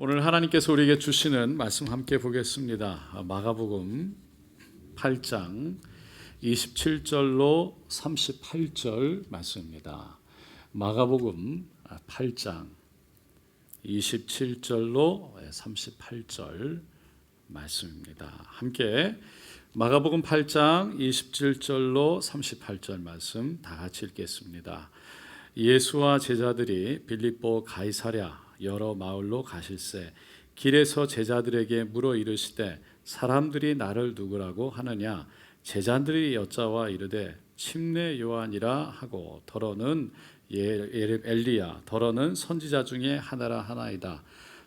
오늘 하나님께서 우리에게 주시는 말씀 함께 보겠습니다. 마가복음 8장 27절로 38절 말씀입니다. 마가복음 8장 27절로 38절 말씀입니다. 함께 마가복음 8장 27절로 38절 말씀 다 같이 읽겠습니다. 예수와 제자들이 빌립보 가이사랴 여러 마을로 가실새 길에서 제자들에게 물어 이르시되 사람들이 나를 누구라고 하느냐. 제자들이 여짜와 이르되 침례 요한이라 하고 더러는 엘리야 더러는 선지자 중에 하나라 하나이다.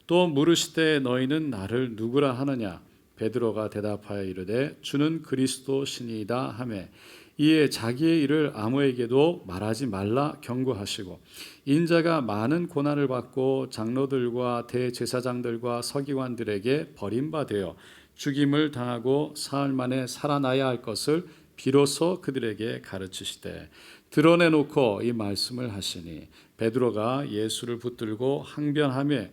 또 물으시되 너희는 나를 누구라 하느냐. 베드로가 대답하여 이르되 주는 그리스도시니이다 하매 이에 자기의 일을 아무에게도 말하지 말라 경고하시고 인자가 많은 고난을 받고 장로들과 대제사장들과 서기관들에게 버림받아 죽임을 당하고 사흘 만에 살아나야 할 것을 비로소 그들에게 가르치시되 드러내놓고 이 말씀을 하시니 베드로가 예수를 붙들고 항변하며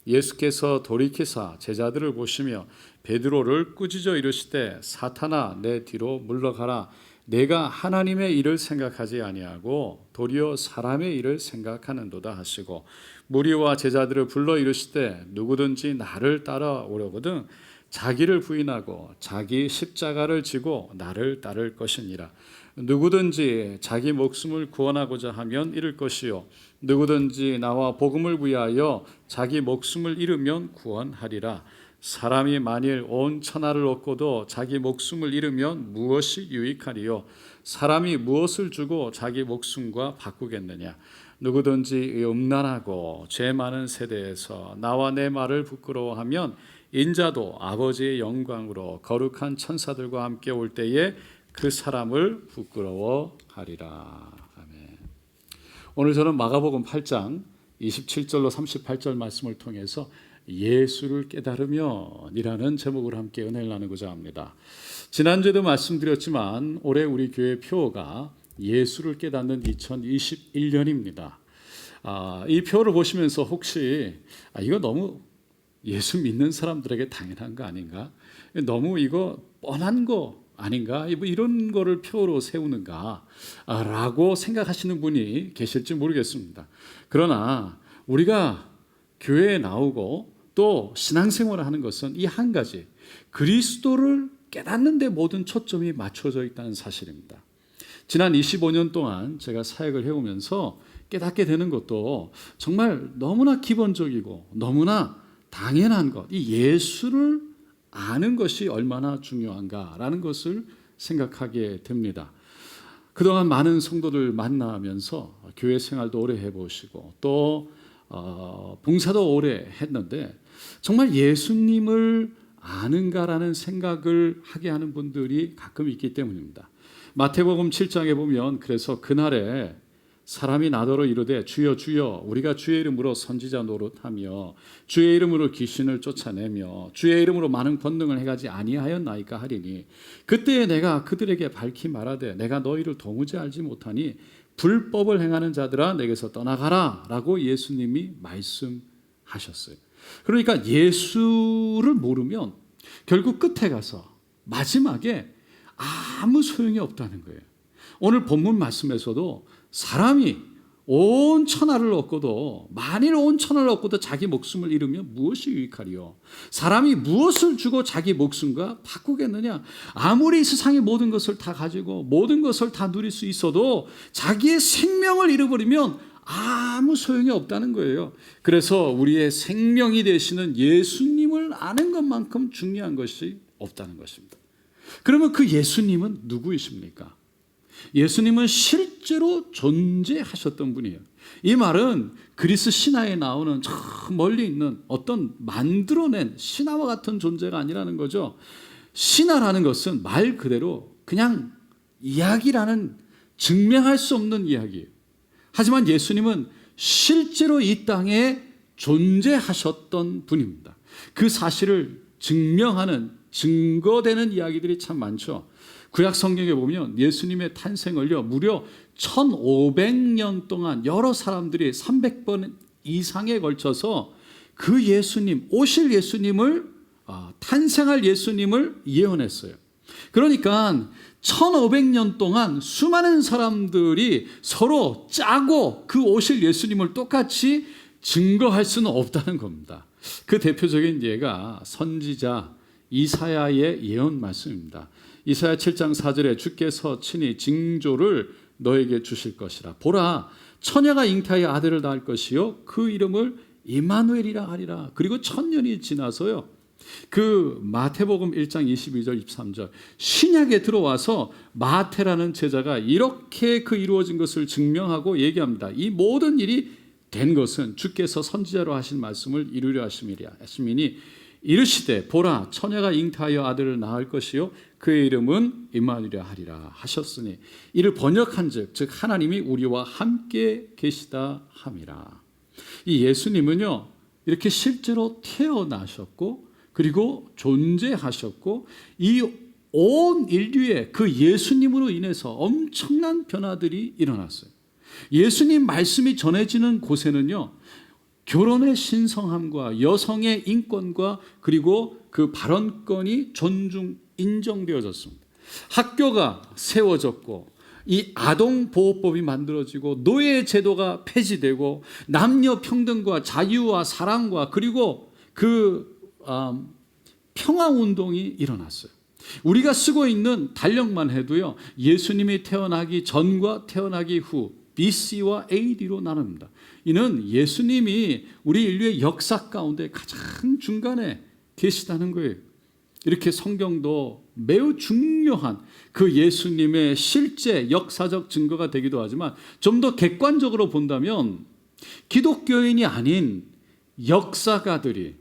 예수께서 돌이키사 제자들을 보시며 베드로를 꾸짖어 이르시되 사탄아 내 뒤로 물러가라. 내가 하나님의 일을 생각하지 아니하고 도리어 사람의 일을 생각하는도다 하시고 무리와 제자들을 불러 이르시되 누구든지 나를 따라오려거든 자기를 부인하고 자기 십자가를 지고 나를 따를 것이니라. 누구든지 자기 목숨을 구원하고자 하면 잃을 것이요 누구든지 나와 복음을 위하여 자기 목숨을 잃으면 구원하리라. 사람이 만일 온 천하를 얻고도 자기 목숨을 잃으면 무엇이 유익하리요? 사람이 무엇을 주고 자기 목숨과 바꾸겠느냐? 누구든지 음란하고 죄 많은 세대에서 나와 내 말을 부끄러워하면 인자도 아버지의 영광으로 거룩한 천사들과 함께 올 때에 그 사람을 부끄러워하리라. 아멘. 오늘 저는 마가복음 8장 27절로 38절 말씀을 통해서 예수를 깨달으면이라는 제목을 함께 은혜를 나누고자 합니다. 지난주에도 말씀드렸지만 올해 우리 교회 표어가 예수를 깨닫는 2021년입니다. 이 표어를 보시면서 혹시 이거 너무 예수 믿는 사람들에게 당연한 거 아닌가? 너무 이거 뻔한 거 아닌가? 이런 거를 표어로 세우는가? 라고 생각하시는 분이 계실지 모르겠습니다. 그러나 우리가 교회에 나오고 또 신앙생활을 하는 것은 이 한 가지 그리스도를 깨닫는 데 모든 초점이 맞춰져 있다는 사실입니다. 지난 25년 동안 제가 사역을 해오면서 깨닫게 되는 것도 정말 너무나 기본적이고 너무나 당연한 것, 이 예수를 아는 것이 얼마나 중요한가라는 것을 생각하게 됩니다. 그동안 많은 성도들 만나면서 교회 생활도 오래 해보시고 또 봉사도 오래 했는데 정말 예수님을 아는가라는 생각을 하게 하는 분들이 가끔 있기 때문입니다. 마태복음 7장에 보면 그래서 그날에 사람이 나더러 이르되 주여 주여 우리가 주의 이름으로 선지자 노릇하며 주의 이름으로 귀신을 쫓아내며 주의 이름으로 많은 권능을 행하지 아니하였나이까 하리니 그때에 내가 그들에게 밝히 말하되 내가 너희를 도무지 알지 못하니 불법을 행하는 자들아 내게서 떠나가라 라고 예수님이 말씀하셨어요. 그러니까 예수를 모르면 결국 끝에 가서 마지막에 아무 소용이 없다는 거예요. 오늘 본문 말씀에서도 사람이 온 천하를 얻고도 만일 온 천하를 얻고도 자기 목숨을 잃으면 무엇이 유익하리요? 사람이 무엇을 주고 자기 목숨과 바꾸겠느냐? 아무리 세상의 모든 것을 다 가지고 모든 것을 다 누릴 수 있어도 자기의 생명을 잃어버리면 아무 소용이 없다는 거예요. 그래서 우리의 생명이 되시는 예수님을 아는 것만큼 중요한 것이 없다는 것입니다. 그러면 그 예수님은 누구이십니까? 예수님은 실제로 존재하셨던 분이에요. 이 말은 그리스 신화에 나오는 저 멀리 있는 어떤 만들어낸 신화와 같은 존재가 아니라는 거죠. 신화라는 것은 말 그대로 그냥 이야기라는 증명할 수 없는 이야기예요. 하지만 예수님은 실제로 이 땅에 존재하셨던 분입니다. 그 사실을 증명하는 증거되는 이야기들이 참 많죠. 구약 성경에 보면 예수님의 탄생을요 무려 1500년 동안 여러 사람들이 300번 이상에 걸쳐서 그 예수님, 오실 예수님을 탄생할 예수님을 예언했어요. 그러니까 1500년 동안 수많은 사람들이 서로 짜고 그 오실 예수님을 똑같이 증거할 수는 없다는 겁니다. 그 대표적인 예가 선지자 이사야의 예언 말씀입니다. 이사야 7장 4절에 주께서 친히 징조를 너에게 주실 것이라. 보라, 처녀가 잉태하여 아들을 낳을 것이요 그 이름을 임마누엘이라 하리라. 그리고 1000년이 지나서요, 그 마태복음 1장 22절 23절 신약에 들어와서 마태라는 제자가 이렇게 그 이루어진 것을 증명하고 얘기합니다. 이 모든 일이 된 것은 주께서 선지자로 하신 말씀을 이루려 하심이니 이르시되 보라, 처녀가 잉태하여 아들을 낳을 것이요 그의 이름은 임마누엘이라 하리라 하셨으니 이를 번역한즉 즉 하나님이 우리와 함께 계시다 함이라. 이 예수님은요, 이렇게 실제로 태어나셨고 그리고 존재하셨고 이 온 인류에 그 예수님으로 인해서 엄청난 변화들이 일어났어요. 예수님 말씀이 전해지는 곳에는요, 결혼의 신성함과 여성의 인권과 그리고 그 발언권이 인정되어졌습니다. 학교가 세워졌고 이 아동보호법이 만들어지고 노예 제도가 폐지되고 남녀 평등과 자유와 사랑과 그리고 그 평화운동이 일어났어요. 우리가 쓰고 있는 달력만 해도요, 예수님이 태어나기 전과 태어나기 후 BC와 AD로 나눕니다. 이는 예수님이 우리 인류의 역사 가운데 가장 중간에 계시다는 거예요. 이렇게 성경도 매우 중요한 그 예수님의 실제 역사적 증거가 되기도 하지만 좀 더 객관적으로 본다면 기독교인이 아닌 역사가들이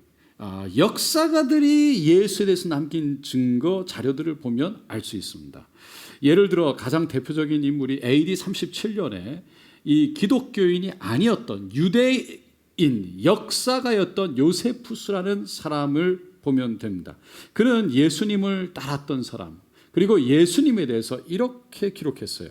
예수에 대해서 남긴 증거 자료들을 보면 알 수 있습니다. 예를 들어 가장 대표적인 인물이 AD 37년에 이 기독교인이 아니었던 유대인 역사가였던 요세푸스라는 사람을 보면 됩니다. 그는 예수님을 따랐던 사람, 그리고 예수님에 대해서 이렇게 기록했어요.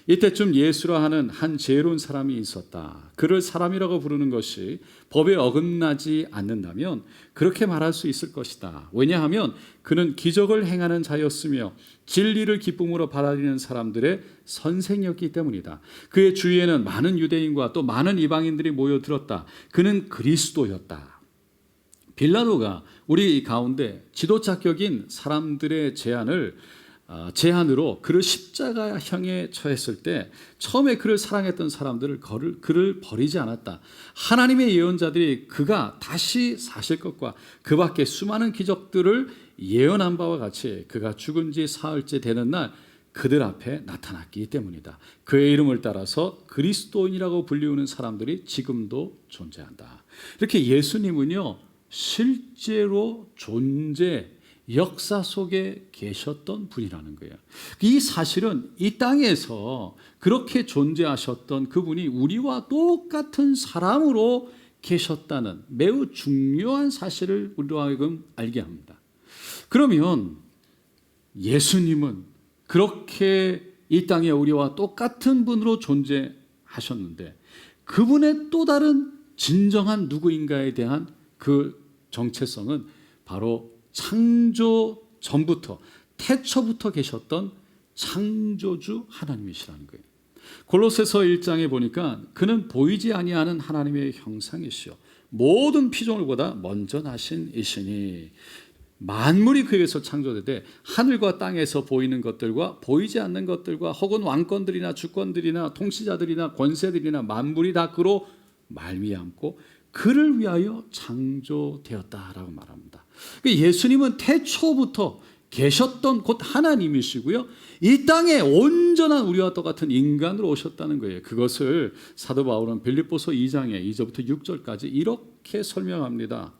이때쯤 예수라 하는 한 지혜로운 사람이 있었다. 그를 사람이라고 부르는 것이 법에 어긋나지 않는다면 그렇게 말할 수 있을 것이다. 왜냐하면 그는 기적을 행하는 자였으며 진리를 기쁨으로 받아들이는 사람들의 선생이었기 때문이다. 그의 주위에는 많은 유대인과 또 많은 이방인들이 모여들었다. 그는 그리스도였다. 빌라도가 우리 가운데 지도자격인 사람들의 제안으로 그를 십자가형에 처했을 때 처음에 그를 사랑했던 사람들을 그를 버리지 않았다. 하나님의 예언자들이 그가 다시 사실 것과 그 밖에 수많은 기적들을 예언한 바와 같이 그가 죽은 지 사흘째 되는 날 그들 앞에 나타났기 때문이다. 그의 이름을 따라서 그리스도인이라고 불리우는 사람들이 지금도 존재한다. 이렇게 예수님은요, 실제로 역사 속에 계셨던 분이라는 거예요. 이 사실은 이 땅에서 그렇게 존재하셨던 그분이 우리와 똑같은 사람으로 계셨다는 매우 중요한 사실을 우리로 하여금 알게 합니다. 그러면 예수님은 그렇게 이 땅에 우리와 똑같은 분으로 존재하셨는데 그분의 또 다른 진정한 누구인가에 대한 그 정체성은 바로 창조 전부터 태초부터 계셨던 창조주 하나님이시라는 거예요. 골로새서 1장에 보니까 그는 보이지 아니하는 하나님의 형상이시요 모든 피조물보다 먼저 나신 이시니 만물이 그에게서 창조되되 하늘과 땅에서 보이는 것들과 보이지 않는 것들과 혹은 왕권들이나 주권들이나 통치자들이나 권세들이나 만물이 다 그로 말미암고 그를 위하여 창조되었다라고 말합니다. 예수님은 태초부터 계셨던 곧 하나님이시고요, 이 땅에 온전한 우리와 똑같은 인간으로 오셨다는 거예요. 그것을 사도 바울은 빌립보서 2장에 2절부터 6절까지 이렇게 설명합니다.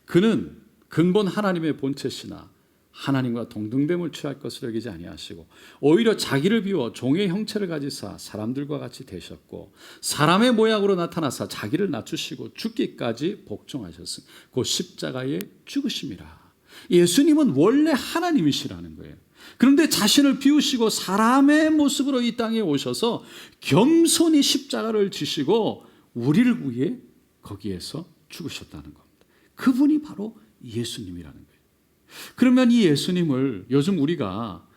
그는 근본 하나님의 본체시나 하나님과 동등됨을 취할 것을 여기지 아니하시고 오히려 자기를 비워 종의 형체를 가지사 사람들과 같이 되셨고 사람의 모양으로 나타나사 자기를 낮추시고 죽기까지 복종하셨으니 곧 십자가에 죽으심이라. 예수님은 원래 하나님이시라는 거예요. 그런데 자신을 비우시고 사람의 모습으로 이 땅에 오셔서 겸손히 십자가를 지시고 우리를 위해 거기에서 죽으셨다는 겁니다. 그분이 바로 예수님이라는 거예요. 그러면 이 예수님을 요즘 우리가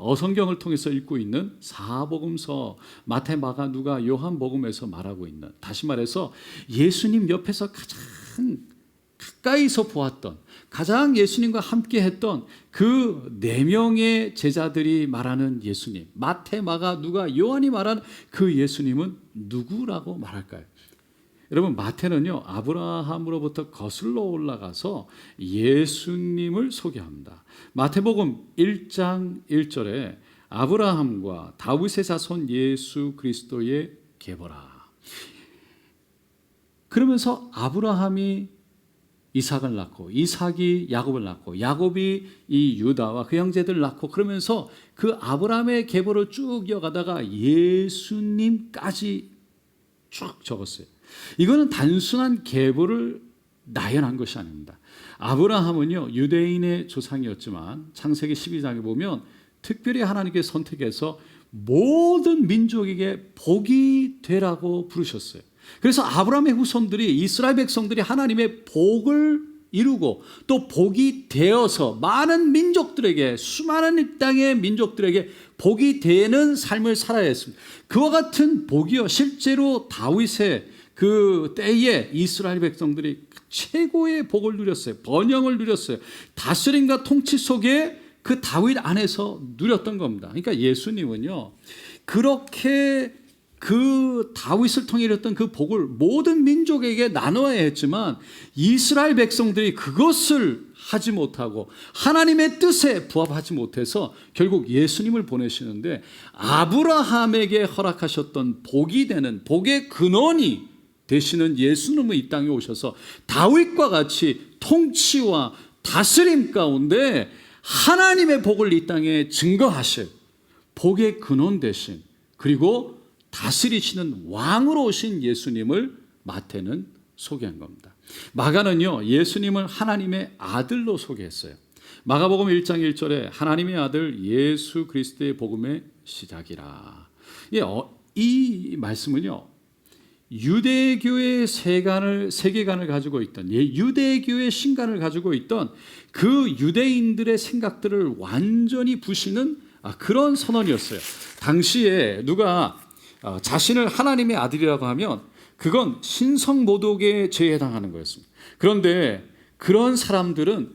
어성경을 통해서 읽고 있는 사복음서 마태, 마가, 누가, 요한복음에서 말하고 있는, 다시 말해서 예수님 옆에서 가장 가까이서 보았던, 가장 예수님과 함께 했던 그 4명의 제자들이 말하는 예수님, 마태, 마가, 누가, 요한이 말하는 그 예수님은 누구라고 말할까요? 여러분, 마태는요, 아브라함으로부터 거슬러 올라가서 예수님을 소개합니다. 마태복음 1장 1절에 아브라함과 다윗의 자손 예수 그리스도의 계보라. 그러면서 아브라함이 이삭을 낳고, 이삭이 야곱을 낳고, 야곱이 이 유다와 그 형제들을 낳고, 그러면서 그 아브라함의 계보를 쭉 이어가다가 예수님까지 쭉 적었어요. 이거는 단순한 계보를 나열한 것이 아닙니다. 아브라함은요, 유대인의 조상이었지만 창세기 12장에 보면 특별히 하나님께 선택해서 모든 민족에게 복이 되라고 부르셨어요. 그래서 아브라함의 후손들이, 이스라엘 백성들이 하나님의 복을 이루고 또 복이 되어서 많은 민족들에게, 수많은 이 땅의 민족들에게 복이 되는 삶을 살아야 했습니다. 그와 같은 복이요, 실제로 다윗의 그 때에 이스라엘 백성들이 최고의 복을 누렸어요. 번영을 누렸어요. 다스림과 통치 속에 그 다윗 안에서 누렸던 겁니다. 그러니까 예수님은요, 그렇게 그 다윗을 통해 이뤘던 그 복을 모든 민족에게 나눠야 했지만 이스라엘 백성들이 그것을 하지 못하고 하나님의 뜻에 부합하지 못해서 결국 예수님을 보내시는데, 아브라함에게 허락하셨던 복이 되는, 복의 근원이 되시는 예수님은 이 땅에 오셔서 다윗과 같이 통치와 다스림 가운데 하나님의 복을 이 땅에 증거하실 복의 근원 되신, 그리고 다스리시는 왕으로 오신 예수님을 마태는 소개한 겁니다. 마가는요, 예수님을 하나님의 아들로 소개했어요. 마가복음 1장 1절에 하나님의 아들 예수 그리스도의 복음의 시작이라. 이 말씀은요, 유대교의 세계관을 가지고 있던, 유대교의 신간을 가지고 있던 그 유대인들의 생각들을 완전히 부시는 그런 선언이었어요. 당시에 누가 자신을 하나님의 아들이라고 하면 그건 신성모독의 죄에 해당하는 거였습니다. 그런데 그런 사람들은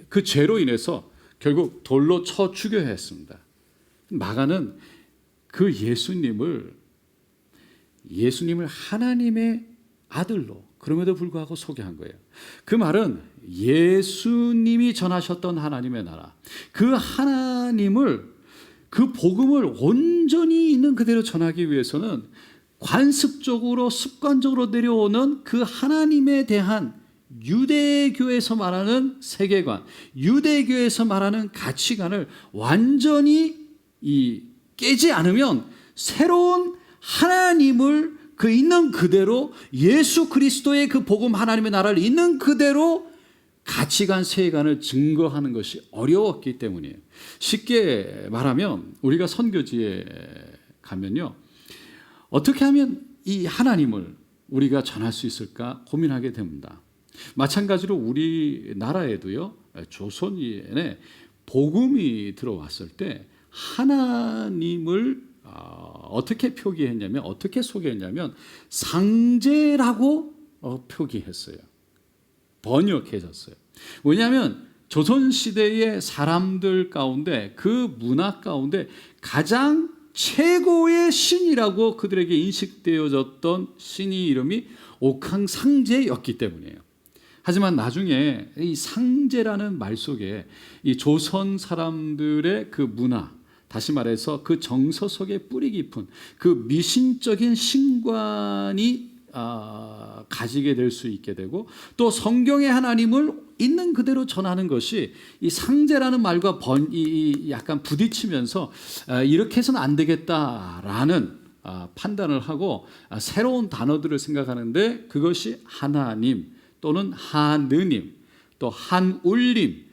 그 죄로 인해서 결국 돌로 쳐 죽여야 했습니다. 마가는 그 예수님을 하나님의 아들로 그럼에도 불구하고 소개한 거예요. 그 말은 예수님이 전하셨던 하나님의 나라, 그 하나님을, 그 복음을 온전히 있는 그대로 전하기 위해서는 관습적으로 습관적으로 내려오는 그 하나님에 대한 유대교에서 말하는 세계관, 유대교에서 말하는 가치관을 완전히 깨지 않으면 새로운 하나님을 그 있는 그대로, 예수 그리스도의 그 복음 하나님의 나라를 있는 그대로 가치관, 세계관을 증거하는 것이 어려웠기 때문이에요. 쉽게 말하면 우리가 선교지에 가면요, 어떻게 하면 이 하나님을 우리가 전할 수 있을까 고민하게 됩니다. 마찬가지로 우리나라에도요, 조선인의 복음이 들어왔을 때 하나님을 어떻게 표기했냐면, 어떻게 소개했냐면 상제라고 표기했어요. 번역해졌어요. 왜냐하면 조선시대의 사람들 가운데, 그 문화 가운데 가장 최고의 신이라고 그들에게 인식되어졌던 신의 이름이 옥황상제였기 때문이에요. 하지만 나중에 이 상제라는 말 속에 이 조선 사람들의 그 문화, 다시 말해서 그 정서 속에 뿌리 깊은 그 미신적인 신관이 가지게 될 수 있게 되고, 또 성경의 하나님을 있는 그대로 전하는 것이 이 상제라는 말과 약간 부딪히면서 이렇게 해서는 안 되겠다라는 판단을 하고 새로운 단어들을 생각하는데, 그것이 하나님 또는 하느님, 또 한울림,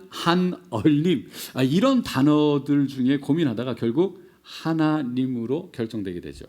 한얼림, 이런 단어들 중에 고민하다가 결국 하나님으로 결정되게 되죠.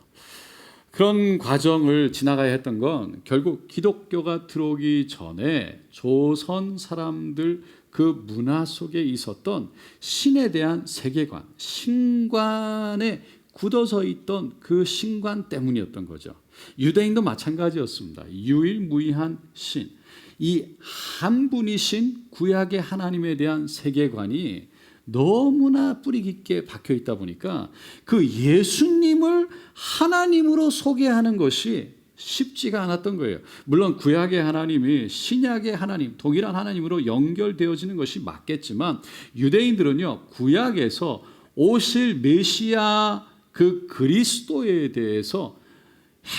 그런 과정을 지나가야 했던 건 결국 기독교가 들어오기 전에 조선 사람들 그 문화 속에 있었던 신에 대한 세계관, 신관에 굳어서 있던 그 신관 때문이었던 거죠. 유대인도 마찬가지였습니다. 유일무이한 신, 이 한 분이신 구약의 하나님에 대한 세계관이 너무나 뿌리 깊게 박혀 있다 보니까 그 예수님을 하나님으로 소개하는 것이 쉽지가 않았던 거예요. 물론 구약의 하나님이 신약의 하나님, 동일한 하나님으로 연결되어지는 것이 맞겠지만 유대인들은요, 구약에서 오실 메시아 그 그리스도에 대해서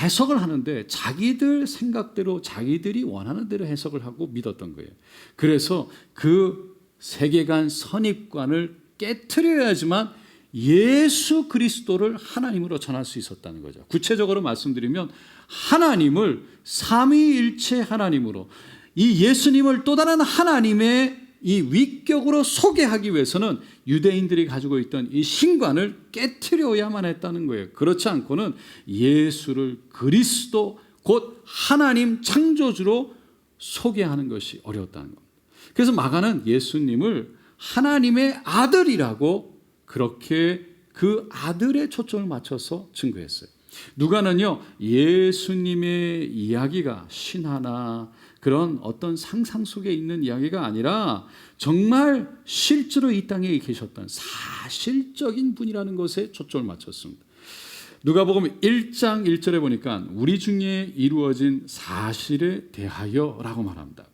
해석을 하는데 자기들 생각대로 자기들이 원하는 대로 해석을 하고 믿었던 거예요. 그래서 그 세계관 선입관을 깨트려야지만 예수 그리스도를 하나님으로 전할 수 있었다는 거죠. 구체적으로 말씀드리면 하나님을 삼위일체 하나님으로, 이 예수님을 또 다른 하나님의 이 위격으로 소개하기 위해서는 유대인들이 가지고 있던 이 신관을 깨트려야만 했다는 거예요. 그렇지 않고는 예수를 그리스도 곧 하나님 창조주로 소개하는 것이 어려웠다는 겁니다. 그래서 마가는 예수님을 하나님의 아들이라고 그렇게 그 아들에 초점을 맞춰서 증거했어요. 누가는요, 예수님의 이야기가 신화나 그런 어떤 상상 속에 있는 이야기가 아니라 정말 실제로 이 땅에 계셨던 사실적인 분이라는 것에 초점을 맞췄습니다. 누가복음 1장 1절에 보니까 우리 중에 이루어진 사실에 대하여라고 말합니다.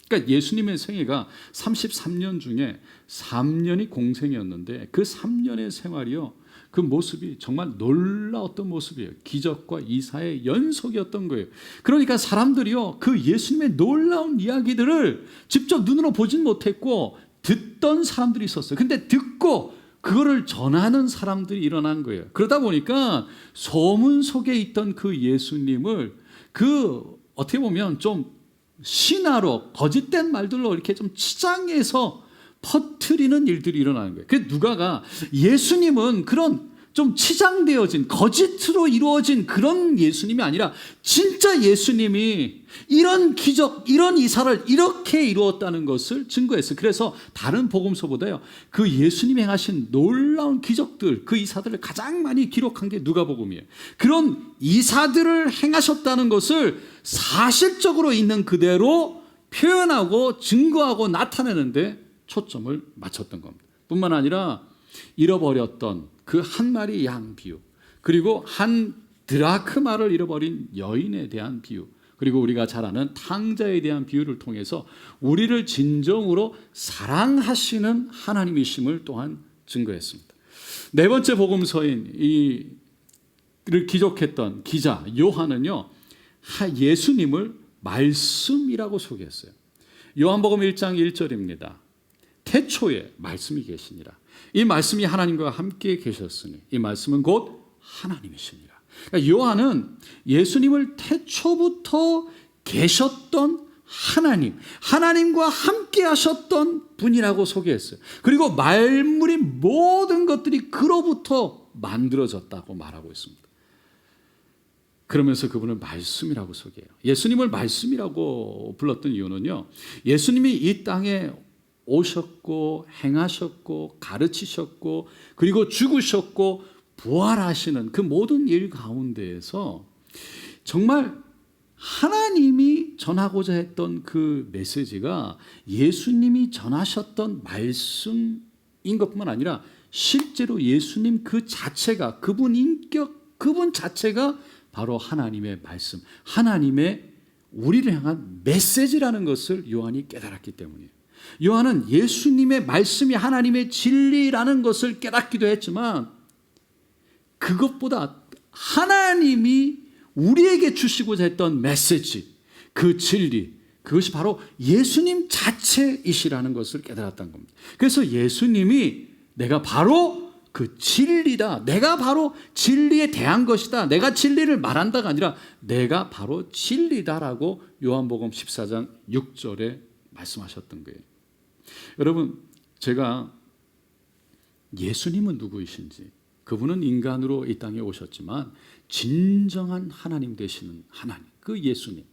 그러니까 예수님의 생애가 33년 중에 3년이 공생이었는데 그 3년의 생활이요, 그 모습이 정말 놀라웠던 모습이에요. 기적과 이사의 연속이었던 거예요. 그러니까 사람들이요, 그 예수님의 놀라운 이야기들을 직접 눈으로 보진 못했고 듣던 사람들이 있었어요. 근데 듣고 그거를 전하는 사람들이 일어난 거예요. 그러다 보니까 소문 속에 있던 그 예수님을 그 어떻게 보면 좀 신화로 거짓된 말들로 이렇게 좀 치장해서 퍼뜨리는 일들이 일어나는 거예요. 그래서 누가가 예수님은 그런 좀 치장되어진 거짓으로 이루어진 그런 예수님이 아니라 진짜 예수님이 이런 기적, 이런 이사를 이렇게 이루었다는 것을 증거했어요. 그래서 다른 복음서보다요, 그 예수님이 행하신 놀라운 기적들, 그 이사들을 가장 많이 기록한 게 누가복음이에요. 그런 이사들을 행하셨다는 것을 사실적으로 있는 그대로 표현하고 증거하고 나타내는데 초점을 맞췄던 겁니다. 뿐만 아니라 잃어버렸던 그 한 마리 양 비유, 그리고 한 드라크마를 잃어버린 여인에 대한 비유, 그리고 우리가 잘 아는 탕자에 대한 비유를 통해서 우리를 진정으로 사랑하시는 하나님이심을 또한 증거했습니다. 네 번째 복음서인 이를 기록했던 기자 요한은요, 예수님을 말씀이라고 소개했어요. 요한복음 1장 1절입니다. 태초에 말씀이 계시니라. 이 말씀이 하나님과 함께 계셨으니 이 말씀은 곧 하나님이시니라. 그러니까 요한은 예수님을 태초부터 계셨던 하나님, 하나님과 함께 하셨던 분이라고 소개했어요. 그리고 만물인 모든 것들이 그로부터 만들어졌다고 말하고 있습니다. 그러면서 그분을 말씀이라고 소개해요. 예수님을 말씀이라고 불렀던 이유는요, 예수님이 이 땅에 오셨고 행하셨고 가르치셨고 그리고 죽으셨고 부활하시는 그 모든 일 가운데에서 정말 하나님이 전하고자 했던 그 메시지가 예수님이 전하셨던 말씀인 것뿐만 아니라 실제로 예수님 그 자체가, 그분 인격, 그분 자체가 바로 하나님의 말씀, 하나님의 우리를 향한 메시지라는 것을 요한이 깨달았기 때문이에요. 요한은 예수님의 말씀이 하나님의 진리라는 것을 깨닫기도 했지만 그것보다 하나님이 우리에게 주시고자 했던 메시지, 그 진리, 그것이 바로 예수님 자체이시라는 것을 깨달았던 겁니다. 그래서 예수님이 내가 바로 그 진리다, 내가 바로 진리에 대한 것이다, 내가 진리를 말한다가 아니라 내가 바로 진리다라고 요한복음 14장 6절에 말씀하셨던 거예요. 여러분, 제가 예수님은 누구이신지, 그분은 인간으로 이 땅에 오셨지만 진정한 하나님 되시는 하나님, 그 예수님,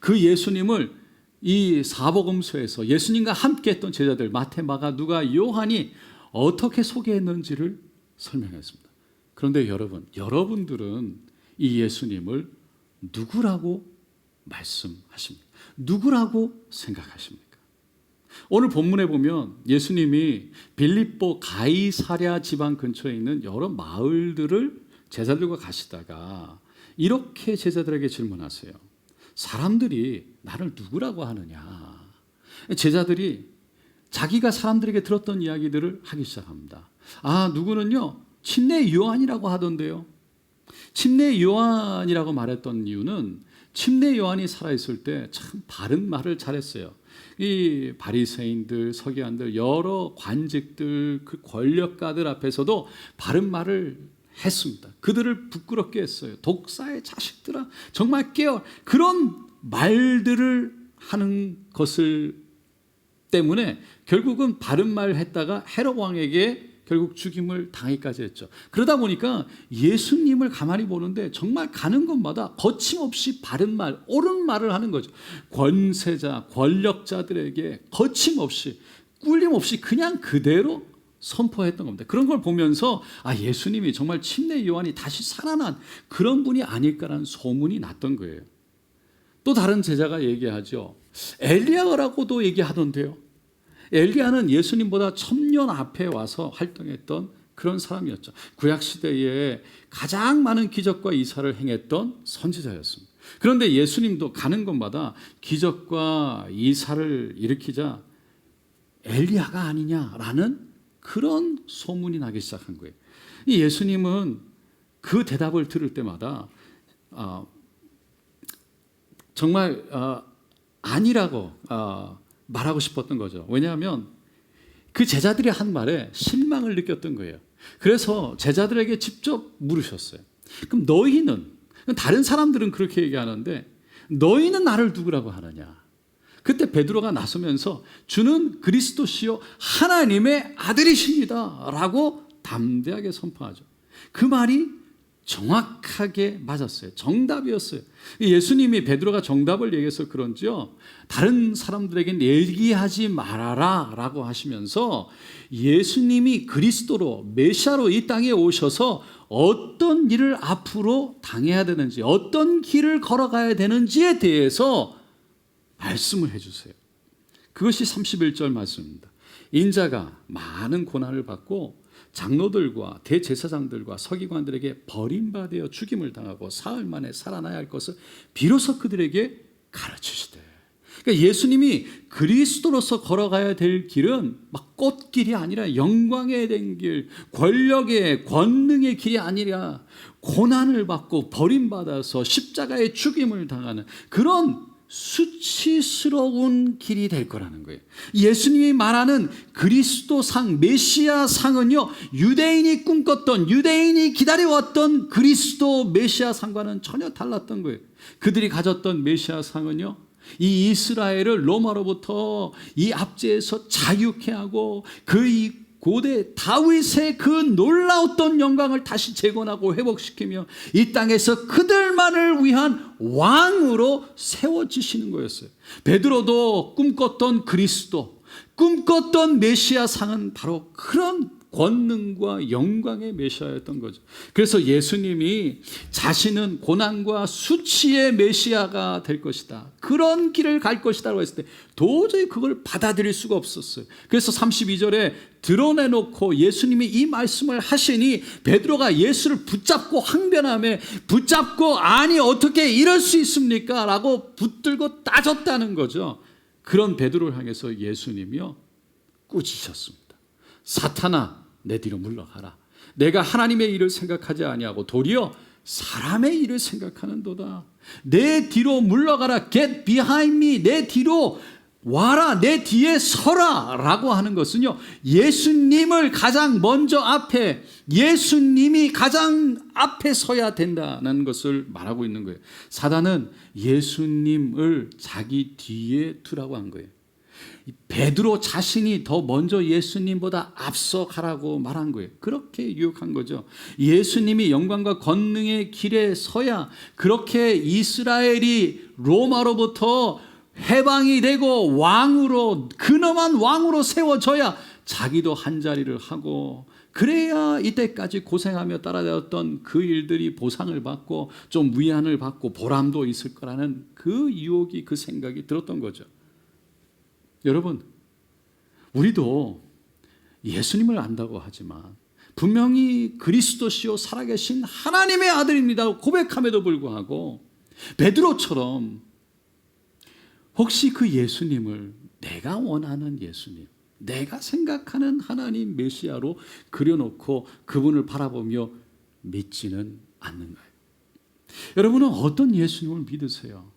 그 예수님을 이 사복음서에서 예수님과 함께 했던 제자들 마태, 마가, 누가, 요한이 어떻게 소개했는지를 설명했습니다. 그런데 여러분들은 이 예수님을 누구라고 말씀하십니까? 누구라고 생각하십니까? 오늘 본문에 보면 예수님이 빌립보 가이사랴 지방 근처에 있는 여러 마을들을 제자들과 가시다가 이렇게 제자들에게 질문하세요. 사람들이 나를 누구라고 하느냐? 제자들이 자기가 사람들에게 들었던 이야기들을 하기 시작합니다. 누구는요, 침례 요한이라고 하던데요. 침례 요한이라고 말했던 이유는 침례 요한이 살아있을 때 참 바른 말을 잘했어요. 이 바리새인들, 서기관들, 여러 관직들, 그 권력가들 앞에서도 바른 말을 했습니다. 그들을 부끄럽게 했어요. 독사의 자식들아, 정말 깨어. 그런 말들을 하는 것을 때문에 결국은 바른 말을 했다가 헤롯 왕에게 결국 죽임을 당하기까지 했죠. 그러다 보니까 예수님을 가만히 보는데 정말 가는 곳마다 거침없이 바른 말, 옳은 말을 하는 거죠. 권세자, 권력자들에게 거침없이, 꿀림없이 그냥 그대로 선포했던 겁니다. 그런 걸 보면서 예수님이 정말 침례 요한이 다시 살아난 그런 분이 아닐까라는 소문이 났던 거예요. 또 다른 제자가 얘기하죠. 엘리야라고도 얘기하던데요. 엘리야는 예수님보다 1000년 앞에 와서 활동했던 그런 사람이었죠. 구약시대에 가장 많은 기적과 이사를 행했던 선지자였습니다. 그런데 예수님도 가는 곳마다 기적과 이사를 일으키자 엘리야가 아니냐라는 그런 소문이 나기 시작한 거예요. 이 예수님은 그 대답을 들을 때마다 정말 아니라고 말하고 싶었던 거죠. 왜냐하면 그 제자들이 한 말에 실망을 느꼈던 거예요. 그래서 제자들에게 직접 물으셨어요. 그럼 너희는, 다른 사람들은 그렇게 얘기하는데 너희는 나를 누구라고 하느냐? 그때 베드로가 나서면서 주는 그리스도시요 하나님의 아들이십니다 라고 담대하게 선포하죠. 그 말이 정확하게 맞았어요. 정답이었어요. 예수님이 베드로가 정답을 얘기해서 그런지요, 다른 사람들에게는 얘기하지 말아라 라고 하시면서 예수님이 그리스도로 메시아로 이 땅에 오셔서 어떤 일을 앞으로 당해야 되는지, 어떤 길을 걸어가야 되는지에 대해서 말씀을 해주세요. 그것이 31절 말씀입니다. 인자가 많은 고난을 받고 장로들과 대제사장들과 서기관들에게 버림받아 죽임을 당하고 사흘 만에 살아나야 할 것을 비로소 그들에게 가르치시되. 그러니까 예수님이 그리스도로서 걸어가야 될 길은 막 꽃길이 아니라 영광에 된 길, 권력의 권능의 길이 아니라 고난을 받고 버림받아서 십자가의 죽임을 당하는 그런 수치스러운 길이 될 거라는 거예요. 예수님이 말하는 그리스도상, 메시아상은요, 유대인이 꿈꿨던, 유대인이 기다려왔던 그리스도 메시아상과는 전혀 달랐던 거예요. 그들이 가졌던 메시아상은요, 이 이스라엘을 로마로부터 이 압제에서 자유케 하고 그 고대 다윗의 그 놀라웠던 영광을 다시 재건하고 회복시키며 이 땅에서 그들만을 위한 왕으로 세워지시는 거였어요. 베드로도 꿈꿨던 그리스도, 꿈꿨던 메시아상은 바로 그런 권능과 영광의 메시아였던 거죠. 그래서 예수님이 자신은 고난과 수치의 메시아가 될 것이다, 그런 길을 갈 것이다 했을 때 도저히 그걸 받아들일 수가 없었어요. 그래서 32절에 드러내놓고 예수님이 이 말씀을 하시니 베드로가 예수를 붙잡고 항변하며, 붙잡고 아니 어떻게 이럴 수 있습니까? 라고 붙들고 따졌다는 거죠. 그런 베드로를 향해서 예수님이요 꾸짖으셨습니다. 사탄아, 내 뒤로 물러가라. 내가 하나님의 일을 생각하지 아니하고 도리어 사람의 일을 생각하는도다. 내 뒤로 물러가라. Get behind me. 내 뒤로 와라. 내 뒤에 서라. 라고 하는 것은요, 예수님을 가장 먼저 앞에, 예수님이 가장 앞에 서야 된다는 것을 말하고 있는 거예요. 사단은 예수님을 자기 뒤에 두라고 한 거예요. 베드로 자신이 더 먼저 예수님보다 앞서 가라고 말한 거예요. 그렇게 유혹한 거죠. 예수님이 영광과 권능의 길에 서야 그렇게 이스라엘이 로마로부터 해방이 되고 왕으로, 근엄한 왕으로 세워져야 자기도 한자리를 하고, 그래야 이때까지 고생하며 따라다녔던 그 일들이 보상을 받고 좀 위안을 받고 보람도 있을 거라는 그 유혹이, 그 생각이 들었던 거죠. 여러분, 우리도 예수님을 안다고 하지만 분명히 그리스도시요 살아계신 하나님의 아들입니다 고백함에도 불구하고 베드로처럼 혹시 그 예수님을 내가 원하는 예수님, 내가 생각하는 하나님 메시아로 그려놓고 그분을 바라보며 믿지는 않는가요? 여러분은 어떤 예수님을 믿으세요?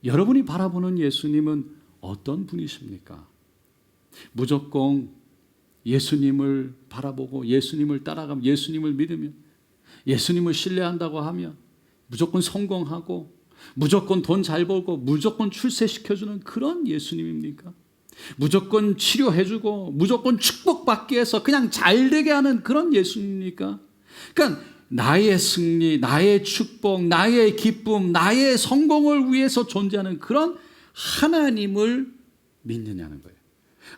여러분이 바라보는 예수님은 어떤 분이십니까? 무조건 예수님을 바라보고 예수님을 따라가면, 예수님을 믿으면, 예수님을 신뢰한다고 하면 무조건 성공하고 무조건 돈 잘 벌고 무조건 출세시켜주는 그런 예수님입니까? 무조건 치료해주고 무조건 축복받기 위해서 그냥 잘되게 하는 그런 예수님입니까? 그러니까 나의 승리, 나의 축복, 나의 기쁨, 나의 성공을 위해서 존재하는 그런 하나님을 믿느냐는 거예요.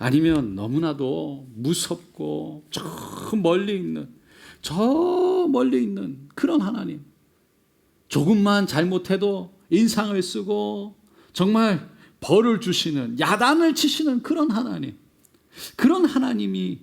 아니면 너무나도 무섭고 저 멀리 있는 그런 하나님, 조금만 잘못해도 인상을 쓰고 정말 벌을 주시는, 야단을 치시는 그런 하나님, 그런 하나님이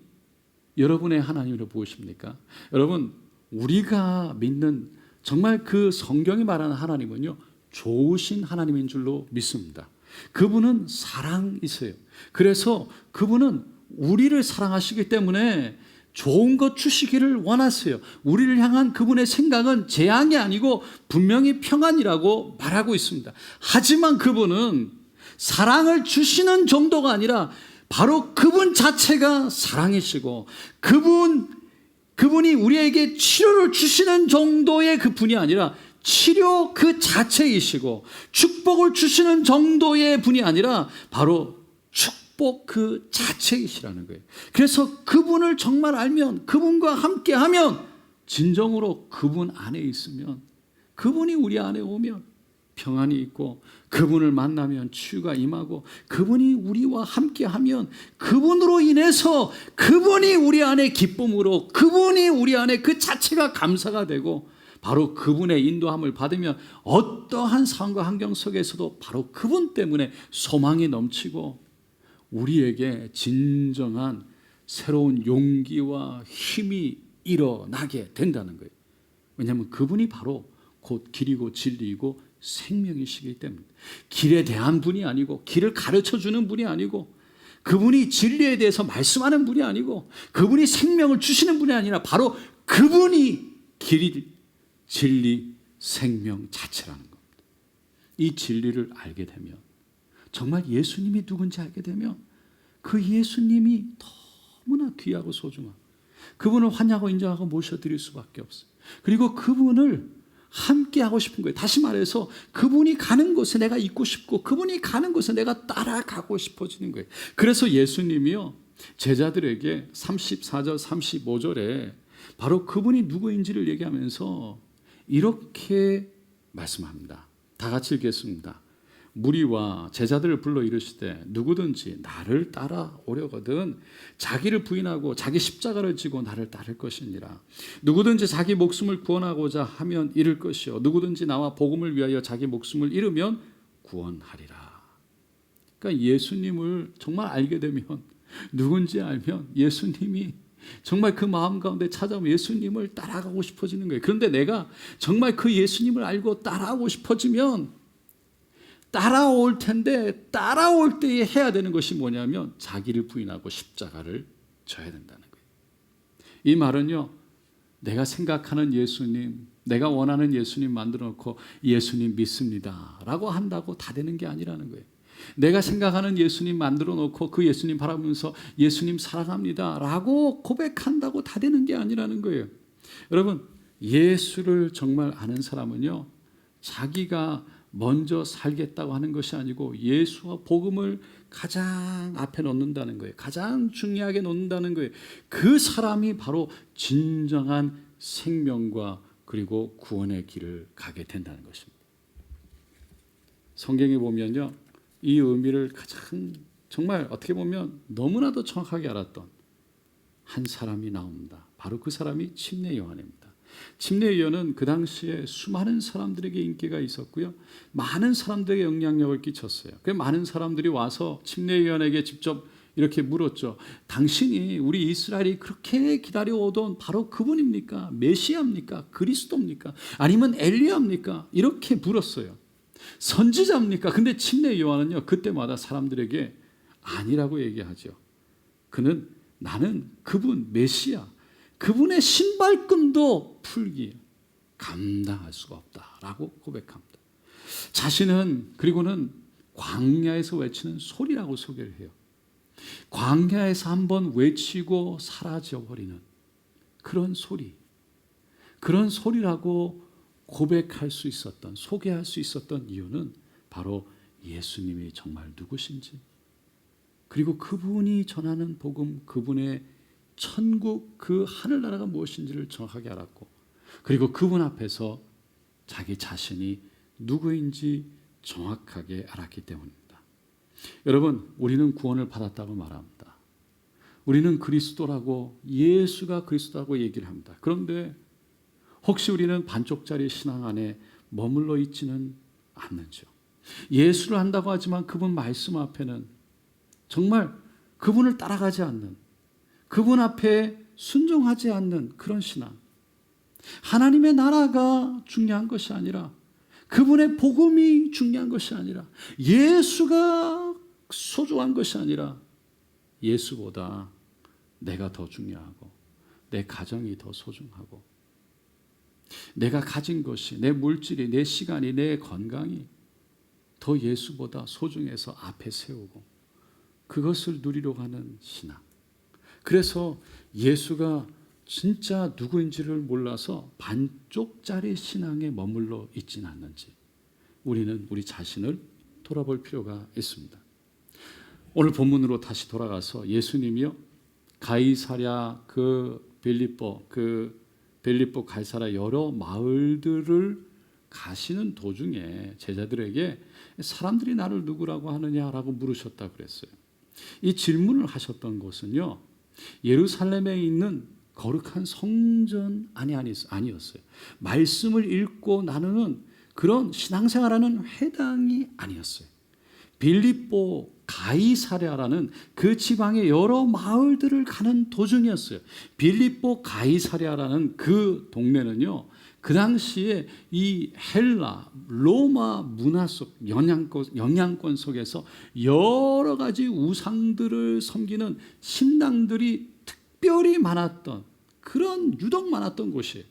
여러분의 하나님으로 보이십니까? 여러분, 우리가 믿는 정말 그 성경이 말하는 하나님은요, 좋으신 하나님인 줄로 믿습니다. 그분은 사랑이세요. 그래서 그분은 우리를 사랑하시기 때문에 좋은 것 주시기를 원하세요. 우리를 향한 그분의 생각은 재앙이 아니고 분명히 평안이라고 말하고 있습니다. 하지만 그분은 사랑을 주시는 정도가 아니라 바로 그분 자체가 사랑이시고, 그분이 우리에게 치료를 주시는 정도의 그 분이 아니라 치료 그 자체이시고, 축복을 주시는 정도의 분이 아니라 바로 축복 그 자체이시라는 거예요. 그래서 그분을 정말 알면, 그분과 함께하면, 진정으로 그분 안에 있으면, 그분이 우리 안에 오면 평안이 있고, 그분을 만나면 치유가 임하고, 그분이 우리와 함께하면 그분으로 인해서 그분이 우리 안에 기쁨으로, 그분이 우리 안에 그 자체가 감사가 되고, 바로 그분의 인도함을 받으면 어떠한 상황과 환경 속에서도 바로 그분 때문에 소망이 넘치고 우리에게 진정한 새로운 용기와 힘이 일어나게 된다는 거예요. 왜냐하면 그분이 바로 곧 길이고 진리이고 생명이시기 때문에, 길에 대한 분이 아니고, 길을 가르쳐주는 분이 아니고, 그분이 진리에 대해서 말씀하는 분이 아니고, 그분이 생명을 주시는 분이 아니라 바로 그분이 길이, 진리, 생명 자체라는 겁니다. 이 진리를 알게 되면, 정말 예수님이 누군지 알게 되면 그 예수님이 너무나 귀하고 소중하고 그분을 환영하고 인정하고 모셔드릴 수밖에 없어요. 그리고 그분을 함께 하고 싶은 거예요. 다시 말해서 그분이 가는 곳에 내가 있고 싶고, 그분이 가는 곳에 내가 따라가고 싶어지는 거예요. 그래서 예수님이요, 제자들에게 34절 35절에 바로 그분이 누구인지를 얘기하면서 이렇게 말씀합니다. 다 같이 읽겠습니다. 무리와 제자들을 불러 이르시되 누구든지 나를 따라오려거든 자기를 부인하고 자기 십자가를 지고 나를 따를 것이니라. 누구든지 자기 목숨을 구원하고자 하면 잃을 것이요 누구든지 나와 복음을 위하여 자기 목숨을 잃으면 구원하리라. 그러니까 예수님을 정말 알게 되면, 누군지 알면 예수님이 정말 그 마음 가운데 찾아오면 예수님을 따라가고 싶어지는 거예요. 그런데 내가 정말 그 예수님을 알고 따라가고 싶어지면 따라올 텐데, 따라올 때에 해야 되는 것이 뭐냐면 자기를 부인하고 십자가를 져야 된다는 거예요. 이 말은요, 내가 생각하는 예수님, 내가 원하는 예수님 만들어 놓고 예수님 믿습니다 라고 한다고 다 되는 게 아니라는 거예요. 내가 생각하는 예수님 만들어 놓고 그 예수님 바라보면서 예수님 사랑합니다 라고 고백한다고 다 되는 게 아니라는 거예요. 여러분, 예수를 정말 아는 사람은요, 자기가 먼저 살겠다고 하는 것이 아니고 예수와 복음을 가장 앞에 놓는다는 거예요. 가장 중요하게 놓는다는 거예요. 그 사람이 바로 진정한 생명과 그리고 구원의 길을 가게 된다는 것입니다. 성경에 보면요, 이 의미를 가장 정말 어떻게 보면 너무나도 정확하게 알았던 한 사람이 나옵니다. 바로 그 사람이 침례 요한입니다. 침례 요한은 그 당시에 수많은 사람들에게 인기가 있었고요, 많은 사람들에게 영향력을 끼쳤어요. 그 많은 사람들이 와서 침례 요한에게 직접 이렇게 물었죠. 당신이 우리 이스라엘이 그렇게 기다려오던 바로 그분입니까? 메시아입니까? 그리스도입니까? 아니면 엘리야입니까? 이렇게 물었어요. 선지자입니까? 근데 침례 요한은요, 그때마다 사람들에게 아니라고 얘기하죠. 나는 그분 메시아, 그분의 신발끈도 풀기 감당할 수가 없다라고 고백합니다. 자신은 그리고는 광야에서 외치는 소리라고 소개를 해요. 광야에서 한번 외치고 사라져버리는 그런 소리라고 고백할 수 있었던, 소개할 수 있었던 이유는 바로 예수님이 정말 누구신지, 그리고 그분이 전하는 복음, 그분의 천국, 그 하늘나라가 무엇인지를 정확하게 알았고, 그리고 그분 앞에서 자기 자신이 누구인지 정확하게 알았기 때문입니다. 여러분, 우리는 구원을 받았다고 말합니다. 우리는 그리스도라고, 예수가 그리스도라고 얘기를 합니다. 그런데 혹시 우리는 반쪽짜리 신앙 안에 머물러 있지는 않는지요? 예수를 한다고 하지만 그분 말씀 앞에는 정말 그분을 따라가지 않는, 그분 앞에 순종하지 않는 그런 신앙. 하나님의 나라가 중요한 것이 아니라, 그분의 복음이 중요한 것이 아니라, 예수가 소중한 것이 아니라, 예수보다 내가 더 중요하고, 내 가정이 더 소중하고, 내가 가진 것이, 내 물질이, 내 시간이, 내 건강이 더 예수보다 소중해서 앞에 세우고 그것을 누리려고 하는 신앙. 그래서 예수가 진짜 누구인지를 몰라서 반쪽짜리 신앙에 머물러 있지는 않는지 우리는 우리 자신을 돌아볼 필요가 있습니다. 오늘 본문으로 다시 돌아가서 예수님이요, 가이사랴 빌립보 가이사랴 여러 마을들을 가시는 도중에 제자들에게 사람들이 나를 누구라고 하느냐라고 물으셨다 그랬어요. 이 질문을 하셨던 곳은요, 예루살렘에 있는 거룩한 성전 아니었어요. 말씀을 읽고 나누는 그런 신앙생활하는 회당이 아니었어요. 빌립보 가이사랴라는 그 지방의 여러 마을들을 가는 도중이었어요. 빌립보 가이사랴라는 그 동네는요, 그 당시에 이 헬라, 로마 문화 속 영향권 속에서 여러 가지 우상들을 섬기는 신당들이 특별히 많았던, 그런 유독 많았던 곳이에요.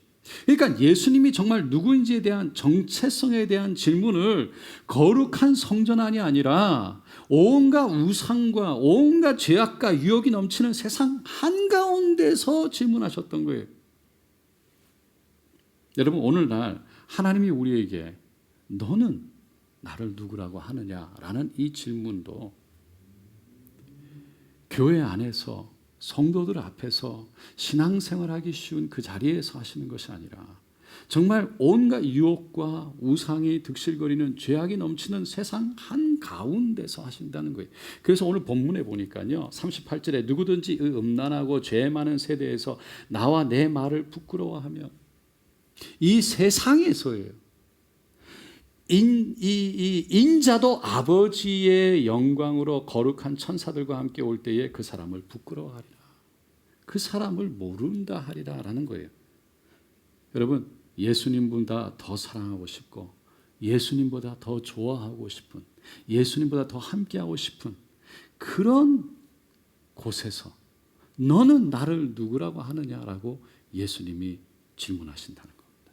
그러니까 예수님이 정말 누구인지에 대한 정체성에 대한 질문을 거룩한 성전 안이 아니라 온갖 우상과 온갖 죄악과 유혹이 넘치는 세상 한가운데서 질문하셨던 거예요. 여러분, 오늘날 하나님이 우리에게 너는 나를 누구라고 하느냐라는 이 질문도 교회 안에서 성도들 앞에서 신앙생활하기 쉬운 그 자리에서 하시는 것이 아니라 정말 온갖 유혹과 우상이 득실거리는 죄악이 넘치는 세상 한가운데서 하신다는 거예요. 그래서 오늘 본문에 보니까요, 38절에 누구든지 음란하고 죄 많은 세대에서 나와 내 말을 부끄러워하며, 이 세상에서예요, 인자도 아버지의 영광으로 거룩한 천사들과 함께 올 때에 그 사람을 부끄러워하리라, 그 사람을 모른다 하리라 라는 거예요. 여러분, 예수님보다 더 사랑하고 싶고, 예수님보다 더 좋아하고 싶은, 예수님보다 더 함께하고 싶은 그런 곳에서 너는 나를 누구라고 하느냐라고 예수님이 질문하신다는 겁니다.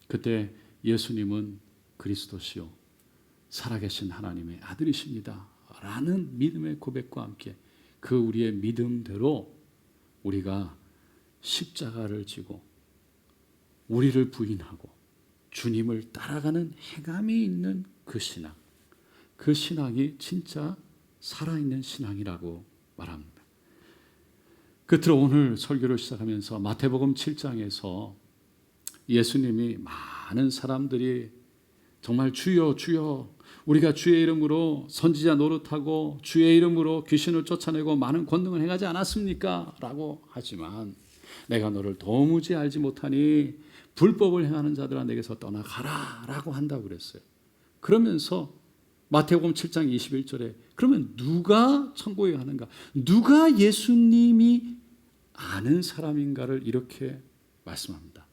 그때 예수님은 그리스도시요 살아계신 하나님의 아들이십니다 라는 믿음의 고백과 함께 그 우리의 믿음대로 우리가 십자가를 지고 우리를 부인하고 주님을 따라가는 행함이 있는 그 신앙, 그 신앙이 진짜 살아있는 신앙이라고 말합니다. 끝으로 오늘 설교를 시작하면서 마태복음 7장에서 예수님이 많은 사람들이 정말 주여 주여 우리가 주의 이름으로 선지자 노릇하고 주의 이름으로 귀신을 쫓아내고 많은 권능을 행하지 않았습니까? 라고 하지만 내가 너를 도무지 알지 못하니 불법을 행하는 자들아 내게서 떠나가라 라고 한다고 그랬어요. 그러면서 마태복음 7장 21절에 그러면 누가 천국에 가는가? 누가 예수님이 아는 사람인가를 이렇게 말씀합니다.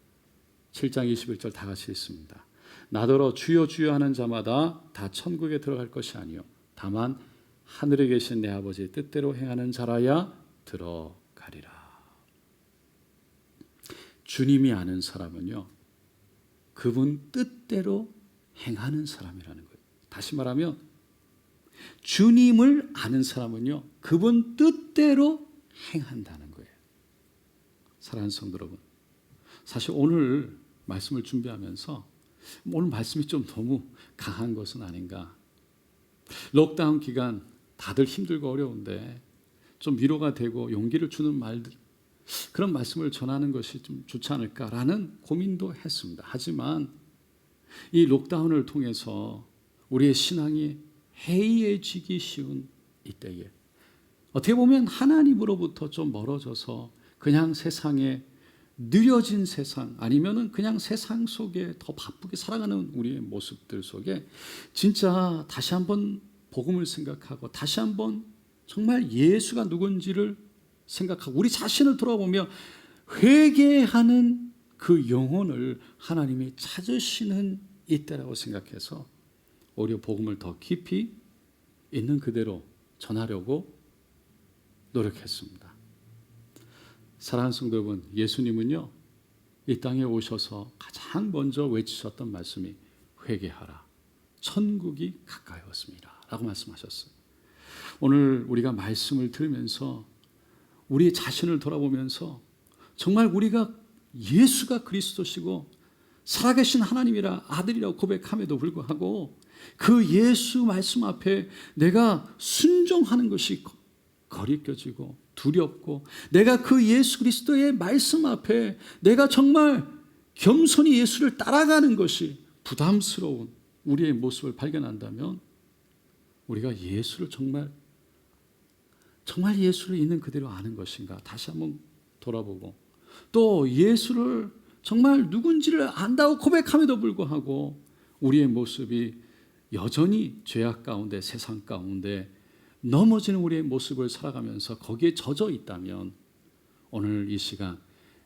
7장 21절 다 같이 읽습니다. 나더러 주여 주여 하는 자마다 다 천국에 들어갈 것이 아니요 다만 하늘에 계신 내 아버지의 뜻대로 행하는 자라야 들어가리라. 주님이 아는 사람은요, 그분 뜻대로 행하는 사람이라는 거예요. 다시 말하면 주님을 아는 사람은요, 그분 뜻대로 행한다는 거예요. 사랑하는 성도 여러분, 사실 오늘 말씀을 준비하면서 오늘 말씀이 좀 너무 강한 것은 아닌가. 록다운 기간 다들 힘들고 어려운데 좀 위로가 되고 용기를 주는 말들, 그런 말씀을 전하는 것이 좀 좋지 않을까라는 고민도 했습니다. 하지만 이 록다운을 통해서 우리의 신앙이 해이해지기 쉬운 이때에 어떻게 보면 하나님으로부터 좀 멀어져서 그냥 세상에 느려진 세상 아니면은 그냥 세상 속에 더 바쁘게 살아가는 우리의 모습들 속에 진짜 다시 한번 복음을 생각하고 다시 한번 정말 예수가 누군지를 생각하고 우리 자신을 돌아보며 회개하는 그 영혼을 하나님이 찾으시는 이때라고 생각해서 오히려 복음을 더 깊이 있는 그대로 전하려고 노력했습니다. 사랑하는 성도 여러분, 예수님은요 이 땅에 오셔서 가장 먼저 외치셨던 말씀이 회개하라, 천국이 가까이 왔습니다 라고 말씀하셨어요. 오늘 우리가 말씀을 들으면서 우리 자신을 돌아보면서 정말 우리가 예수가 그리스도시고 살아계신 하나님이라 아들이라고 고백함에도 불구하고 그 예수 말씀 앞에 내가 순종하는 것이 거리껴지고 두렵고 내가 그 예수 그리스도의 말씀 앞에 내가 정말 겸손히 예수를 따라가는 것이 부담스러운 우리의 모습을 발견한다면 우리가 예수를 정말 예수를 있는 그대로 아는 것인가 다시 한번 돌아보고 또 예수를 정말 누군지를 안다고 고백함에도 불구하고 우리의 모습이 여전히 죄악 가운데 세상 가운데 넘어지는 우리의 모습을 살아가면서 거기에 젖어 있다면 오늘 이 시간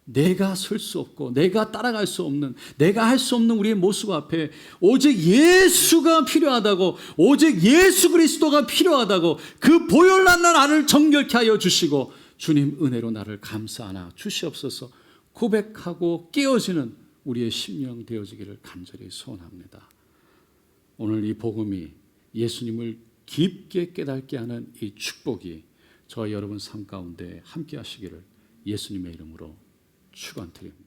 내가 설 수 없고 내가 따라갈 수 없는 내가 할 수 없는 우리의 모습 앞에 오직 예수가 필요하다고 오직 예수 그리스도가 필요하다고 그 보혈난 나를 정결케 하여 주시고 주님 은혜로 나를 감싸 안아 주시옵소서 고백하고 깨어지는 우리의 심령 되어지기를 간절히 소원합니다. 오늘 이 복음이 예수님을 깊게 깨닫게 하는 이 축복이 저와 여러분 삶 가운데 함께 하시기를 예수님의 이름으로 축원드립니다.